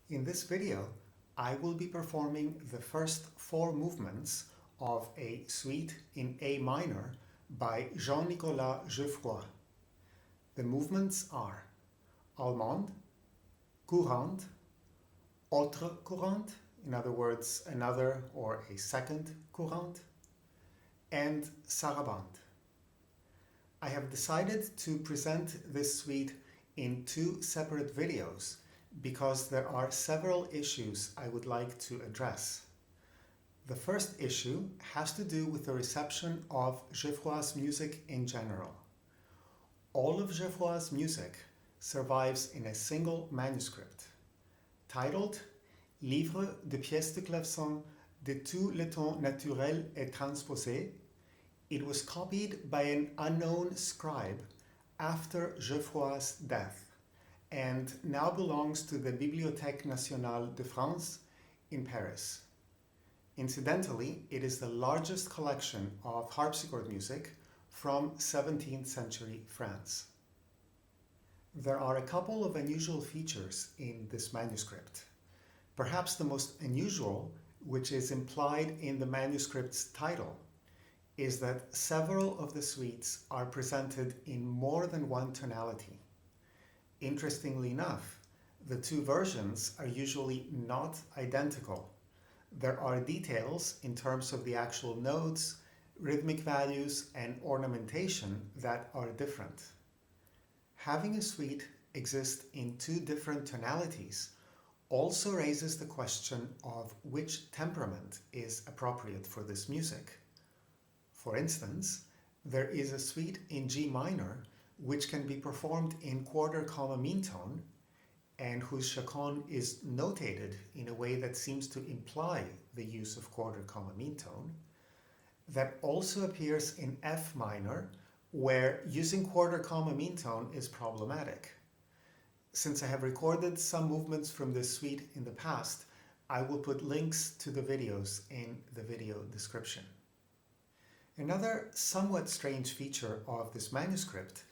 In this video, I will be performing the first four movements of a suite in A minor by Jean-Nicolas Geoffroy. The movements are Allemande, Courante, Autre Courante, in other words, another or a second Courante, and Sarabande. I have decided to present this suite in two separate videos because there are several issues I would like to address. The first issue has to do with the reception of Geoffroy's music in general. All of Geoffroy's music survives in a single manuscript, titled Livre de pièces de clavessin de tous les tons naturels et transposés. It was copied by an unknown scribe after Geoffroy's death and now belongs to the Bibliothèque nationale de France in Paris. Incidentally, it is the largest collection of harpsichord music from 17th century France. There are a couple of unusual features in this manuscript. Perhaps the most unusual, which is implied in the manuscript's title, is that several of the suites are presented in more than one tonality. Interestingly enough, the two versions are usually not identical. There are details in terms of the actual notes, rhythmic values, and ornamentation that are different. Having a suite exist in two different tonalities also raises the question of which temperament is appropriate for this music. For instance, there is a suite in G minor which can be performed in quarter comma mean tone and whose chaconne is notated in a way that seems to imply the use of quarter comma mean tone, that also appears in F minor, where using quarter comma mean tone is problematic. Since I have recorded some movements from this suite in the past, I will put links to the videos in the video description. Another somewhat strange feature of this manuscript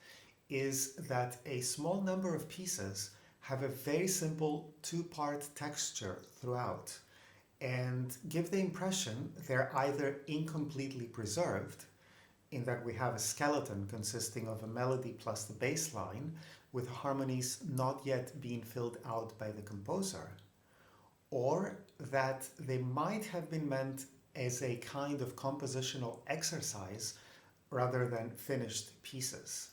is that a small number of pieces have a very simple two-part texture throughout and give the impression they're either incompletely preserved, in that we have a skeleton consisting of a melody plus the bass line, with harmonies not yet being filled out by the composer, or that they might have been meant as a kind of compositional exercise rather than finished pieces.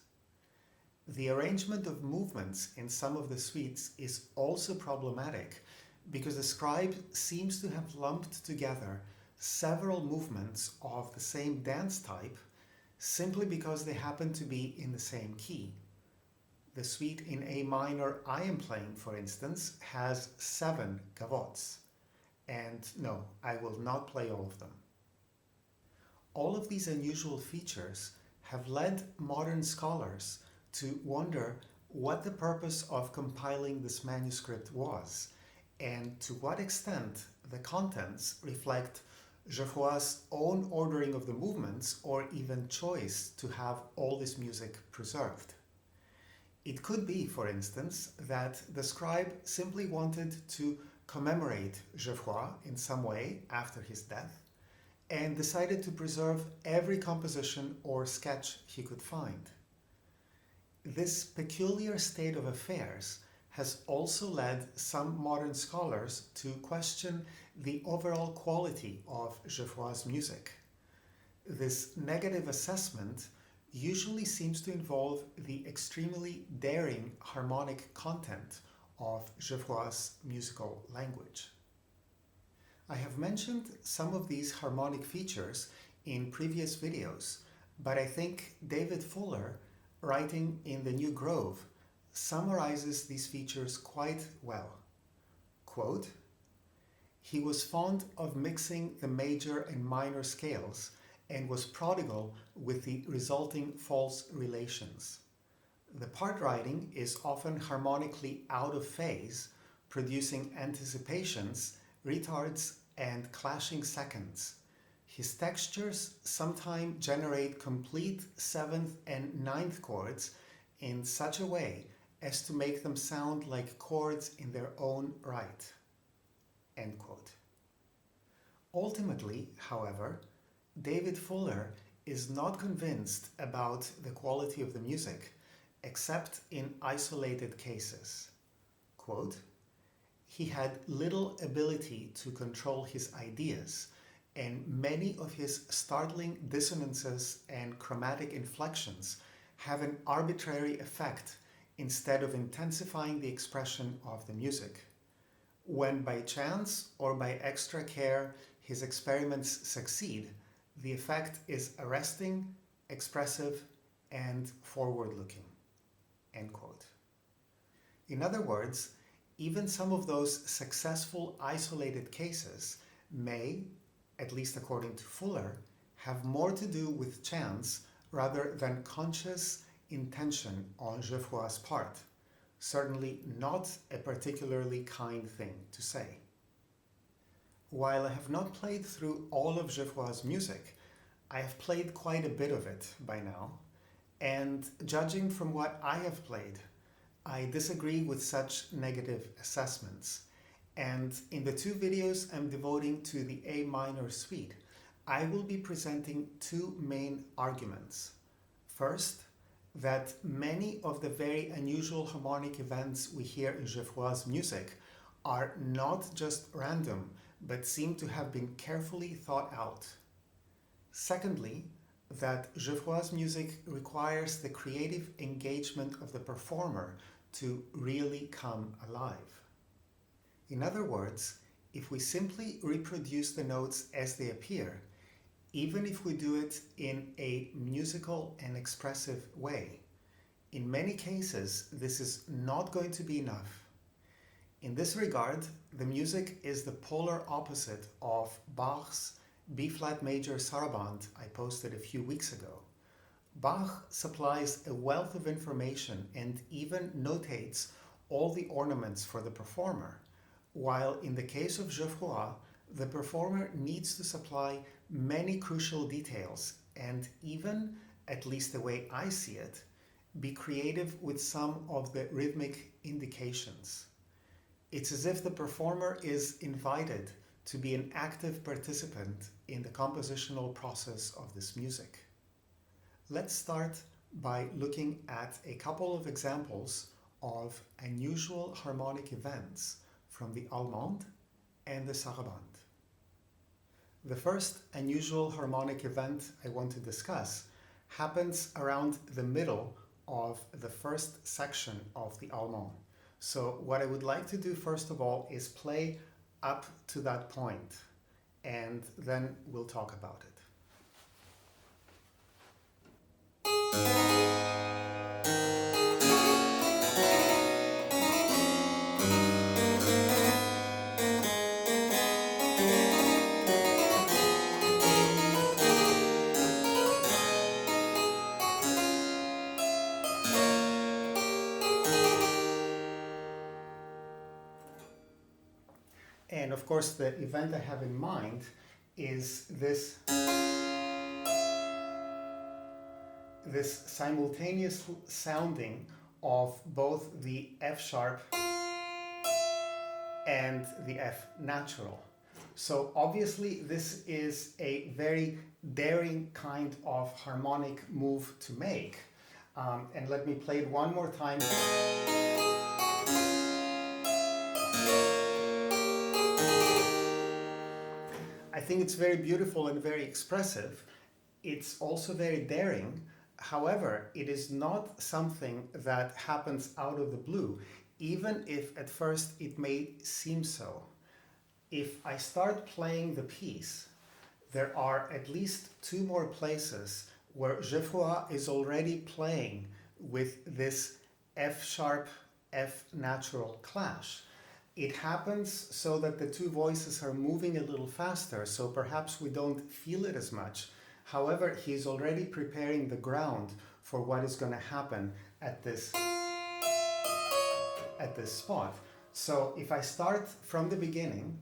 The arrangement of movements in some of the suites is also problematic because the scribe seems to have lumped together several movements of the same dance type simply because they happen to be in the same key. The suite in A minor I am playing, for instance, has 7 gavottes. And no, I will not play all of them. All of these unusual features have led modern scholars to wonder what the purpose of compiling this manuscript was, and to what extent the contents reflect Geoffroy's own ordering of the movements or even choice to have all this music preserved. It could be, for instance, that the scribe simply wanted to commemorate Geoffroy in some way after his death and decided to preserve every composition or sketch he could find. This peculiar state of affairs has also led some modern scholars to question the overall quality of Geoffroy's music. This negative assessment usually seems to involve the extremely daring harmonic content of Geoffroy's musical language. I have mentioned some of these harmonic features in previous videos, but I think David Fuller, writing in The New Grove, summarizes these features quite well. Quote, "He was fond of mixing the major and minor scales and was prodigal with the resulting false relations. The part writing is often harmonically out of phase, producing anticipations, retards, and clashing seconds. His textures sometimes generate complete 7th and 9th chords in such a way as to make them sound like chords in their own right." End quote. Ultimately, however, David Fuller is not convinced about the quality of the music, except in isolated cases. Quote, "He had little ability to control his ideas, and many of his startling dissonances and chromatic inflections have an arbitrary effect instead of intensifying the expression of the music. When by chance or by extra care his experiments succeed, the effect is arresting, expressive, and forward-looking." End quote. In other words, even some of those successful isolated cases may, at least according to Fuller, have more to do with chance rather than conscious intention on Geoffroy's part. Certainly not a particularly kind thing to say. While I have not played through all of Geoffroy's music, I have played quite a bit of it by now, and judging from what I have played, I disagree with such negative assessments. And in the two videos I'm devoting to the A minor suite, I will be presenting two main arguments. First, that many of the very unusual harmonic events we hear in Geoffroy's music are not just random, but seem to have been carefully thought out. Secondly, that Geoffroy's music requires the creative engagement of the performer to really come alive. In other words, if we simply reproduce the notes as they appear, even if we do it in a musical and expressive way, in many cases this is not going to be enough. In this regard, the music is the polar opposite of Bach's B-flat major Sarabande I posted a few weeks ago. Bach supplies a wealth of information and even notates all the ornaments for the performer, while in the case of Geoffroy, the performer needs to supply many crucial details and even, at least the way I see it, be creative with some of the rhythmic indications. It's as if the performer is invited to be an active participant in the compositional process of this music. Let's start by looking at a couple of examples of unusual harmonic events from the Allemande and the Sarabande. The first unusual harmonic event I want to discuss happens around the middle of the first section of the Allemande. So what I would like to do first of all is play up to that point, and then we'll talk about it. And of course, the event I have in mind is this simultaneous sounding of both the F sharp and the F natural. So obviously this is a very daring kind of harmonic move to make. And let me play it one more time. I think it's very beautiful and very expressive. It's also very daring. However, it is not something that happens out of the blue, even if at first it may seem so. If I start playing the piece, there are at least two more places where Geoffroy is already playing with this F sharp, F natural clash. It happens so that the two voices are moving a little faster, so perhaps we don't feel it as much. However, he's already preparing the ground for what is going to happen at this spot. So if I start from the beginning,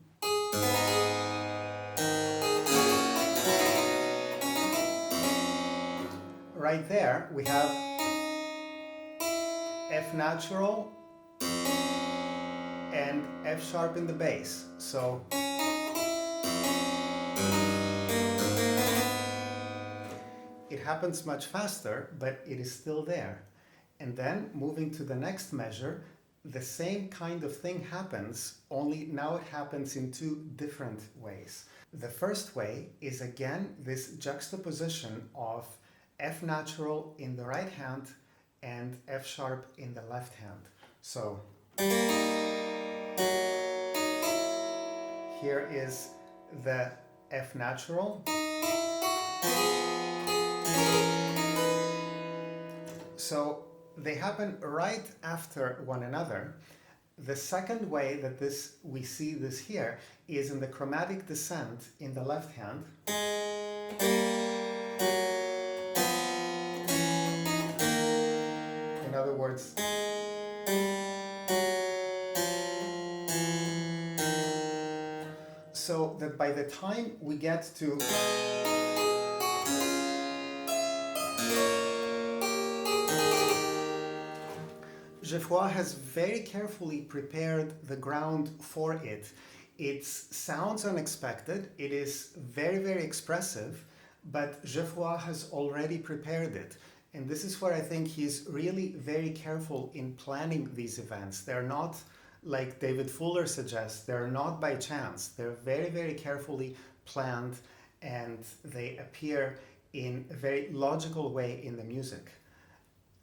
right there we have F natural and F sharp in the bass. So it happens much faster, but it is still there. And then moving to the next measure, the same kind of thing happens, only now it happens in two different ways. The first way is again this juxtaposition of F natural in the right hand and F sharp in the left hand. So here is the F natural. So they happen right after one another. The second way that we see this here is in the chromatic descent in the left hand. In other words, so that by the time we get to Geoffroy has very carefully prepared the ground for it. It sounds unexpected, it is very, very expressive, but Geoffroy has already prepared it. And this is where I think he's really very careful in planning these events. They're not, like David Fuller suggests, they're not by chance. They're very, very carefully planned, and they appear in a very logical way in the music.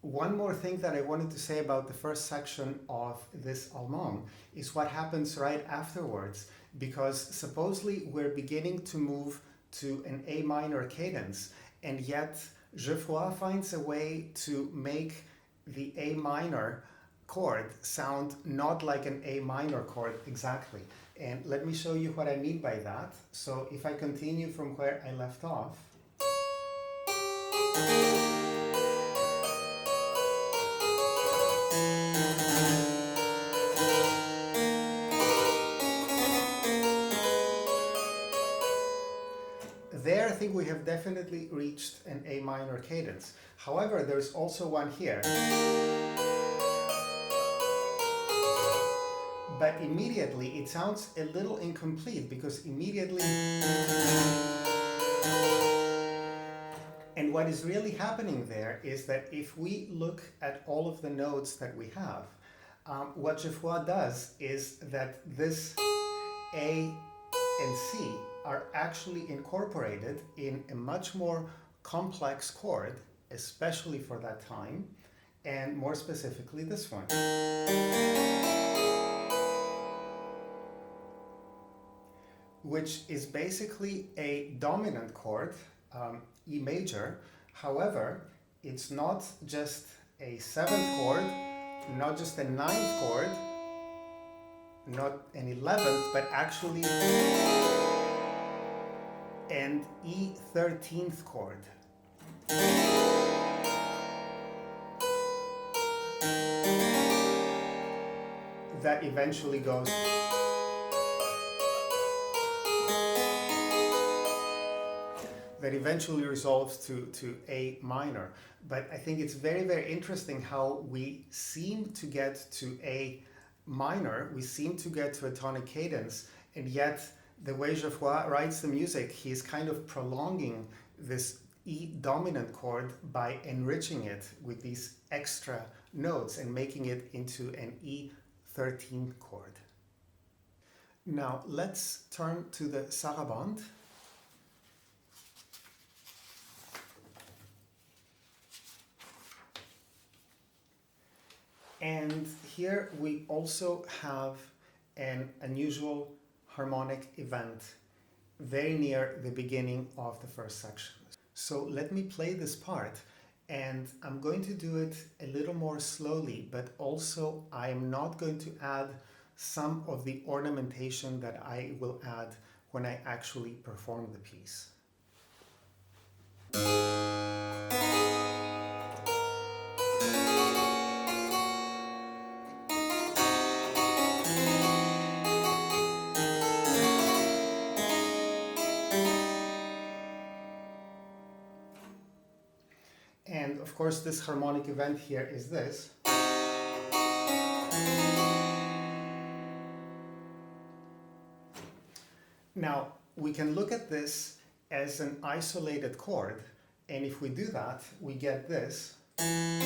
One more thing that I wanted to say about the first section of this Allemande is what happens right afterwards, because supposedly we're beginning to move to an A minor cadence, and yet Geoffroy finds a way to make the A minor chord sound not like an A minor chord exactly. And let me show you what I mean by that. So if I continue from where I left off, there I think we have definitely reached an A minor cadence. However, there's also one here. But immediately it sounds a little incomplete, because immediately... And what is really happening there is that if we look at all of the notes that we have, what Geoffroy does is that this A and C are actually incorporated in a much more complex chord, especially for that time, and more specifically this one. Which is basically a dominant chord, E major. However, it's not just a 7th chord, not just a 9th chord, not an 11th, but actually an E13th chord. That eventually goes resolves to A minor. But I think it's very, very interesting how we seem to get to A minor, we seem to get to a tonic cadence, and yet the way Geoffroy writes the music, he's kind of prolonging this E dominant chord by enriching it with these extra notes and making it into an E13 chord. Now let's turn to the Sarabande. And here we also have an unusual harmonic event very near the beginning of the first section. So let me play this part, and I'm going to do it a little more slowly, but also I am not going to add some of the ornamentation that I will add when I actually perform the piece. And of course, this harmonic event here is this. Now, we can look at this as an isolated chord, and if we do that, we get this. And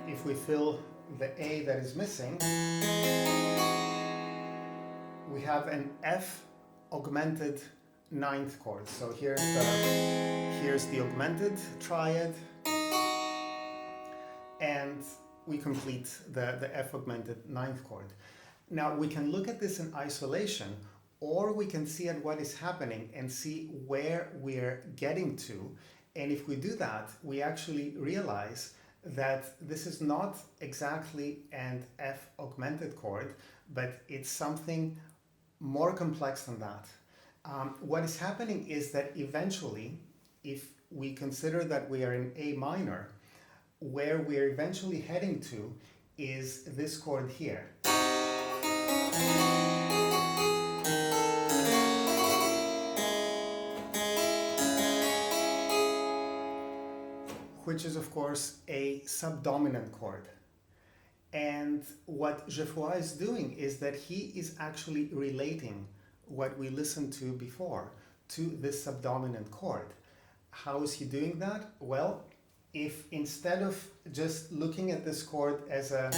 if we fill the A that is missing, we have an F augmented ninth chord. So here's the augmented triad, and we complete the F augmented ninth chord. Now we can look at this in isolation, or we can see at what is happening and see where we're getting to. And if we do that, we actually realize that this is not exactly an F augmented chord, but it's something more complex than that. What is happening is that eventually, if we consider that we are in A minor, where we're eventually heading to is this chord here. Which is, of course, a subdominant chord. And what Geoffroy is doing is that he is actually relating what we listened to before to this subdominant chord. How is he doing that? Well, if instead of just looking at this chord as an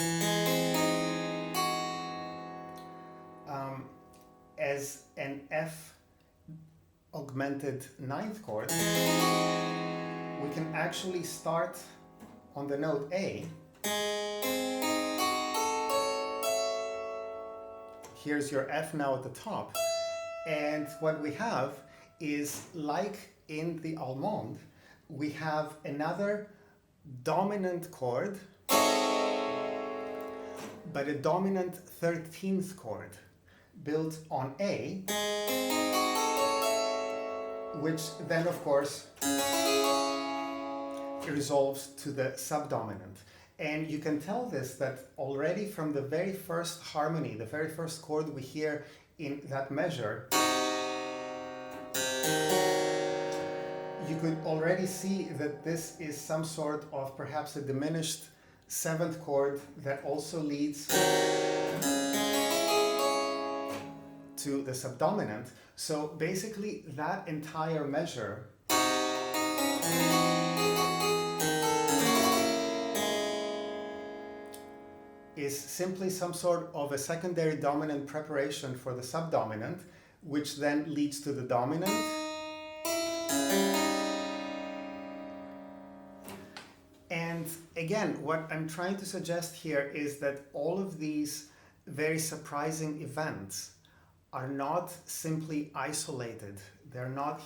F augmented ninth chord, we can actually start on the note A. Here's your F now at the top. And what we have is, like in the Allemande, we have another dominant chord, but a dominant 13th chord built on A, which then, of course, resolves to the subdominant. And you can tell this that already from the very first harmony, the very first chord we hear in that measure, you could already see that this is some sort of perhaps a diminished seventh chord that also leads to the subdominant. So basically that entire measure is simply some sort of a secondary dominant preparation for the subdominant, which then leads to the dominant. And again, what I'm trying to suggest here is that all of these very surprising events are not simply isolated.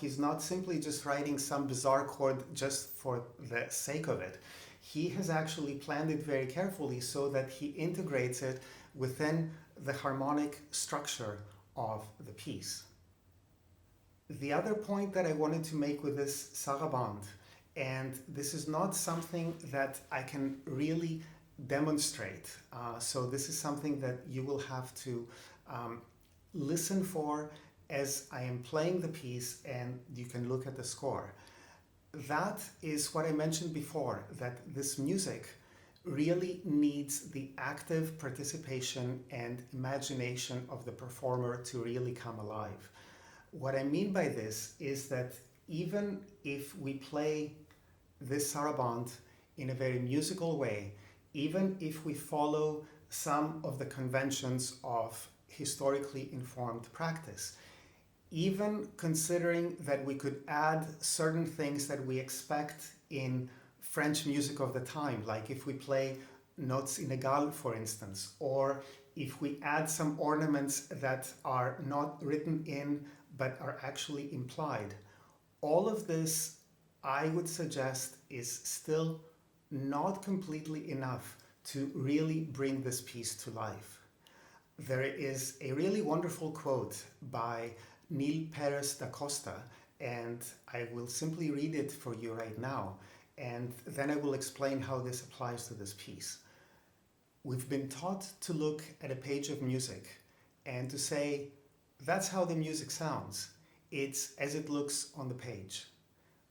He's not simply just writing some bizarre chord just for the sake of it. He has actually planned it very carefully so that he integrates it within the harmonic structure of the piece. The other point that I wanted to make with this Sarabande, and this is not something that I can really demonstrate, so this is something that you will have to listen for as I am playing the piece, and you can look at the score. That is what I mentioned before, that this music really needs the active participation and imagination of the performer to really come alive. What I mean by this is that even if we play this Sarabande in a very musical way, even if we follow some of the conventions of historically informed practice, even considering that we could add certain things that we expect in French music of the time, like if we play notes inégales, for instance, or if we add some ornaments that are not written in but are actually implied. All of this, I would suggest, is still not completely enough to really bring this piece to life. There is a really wonderful quote by Neil Perez da Costa, and I will simply read it for you right now, and then I will explain how this applies to this piece. We've been taught to look at a page of music and to say, that's how the music sounds. It's as it looks on the page.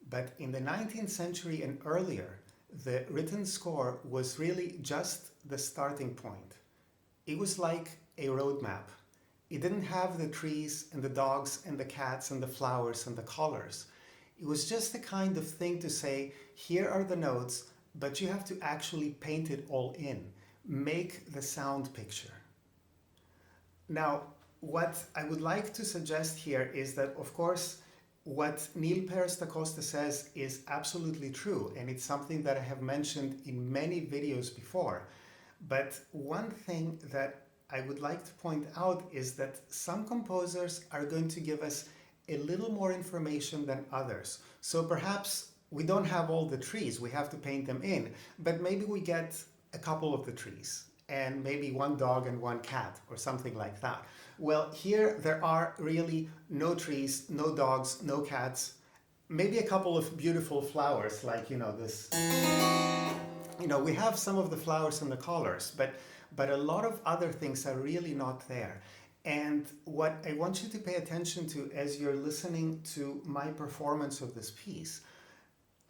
But in the 19th century and earlier, the written score was really just the starting point. It was like a roadmap. It didn't have the trees and the dogs and the cats and the flowers and the colors. It was just the kind of thing to say, here are the notes, but you have to actually paint it all in. Make the sound picture. Now, what I would like to suggest here is that, of course, what Neil Pearce da Costa says is absolutely true, and it's something that I have mentioned in many videos before. But one thing that I would like to point out is that some composers are going to give us a little more information than others. So perhaps we don't have all the trees, we have to paint them in, but maybe we get a couple of the trees and maybe one dog and one cat or something like that. Well, here there are really no trees, no dogs, no cats, maybe a couple of beautiful flowers like, this. We have some of the flowers and the colors, but a lot of other things are really not there. And what I want you to pay attention to as you're listening to my performance of this piece,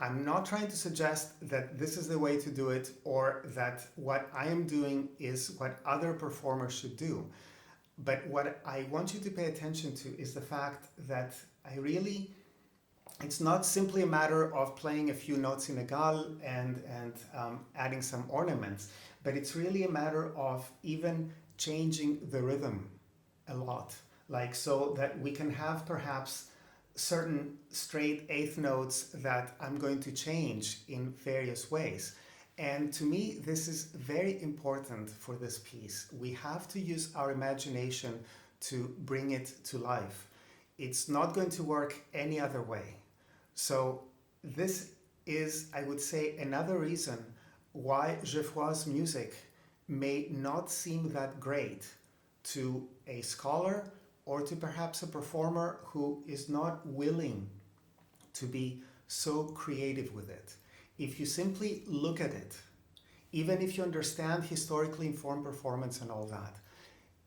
I'm not trying to suggest that this is the way to do it or that what I am doing is what other performers should do. But what I want you to pay attention to is the fact that it's not simply a matter of playing a few notes in egal and adding some ornaments, but it's really a matter of even changing the rhythm a lot, like so that we can have perhaps certain straight eighth notes that I'm going to change in various ways. And to me, this is very important for this piece. We have to use our imagination to bring it to life. It's not going to work any other way. So this is, I would say, another reason why Geoffroy's music may not seem that great to a scholar or to perhaps a performer who is not willing to be so creative with it. If you simply look at it, even if you understand historically informed performance and all that,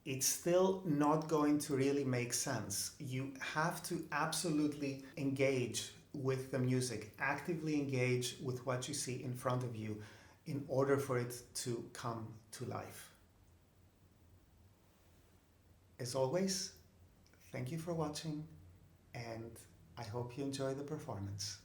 it's still not going to really make sense. You have to absolutely engage with the music, actively engage with what you see in front of you in order for it to come to life. As always, thank you for watching, and I hope you enjoy the performance.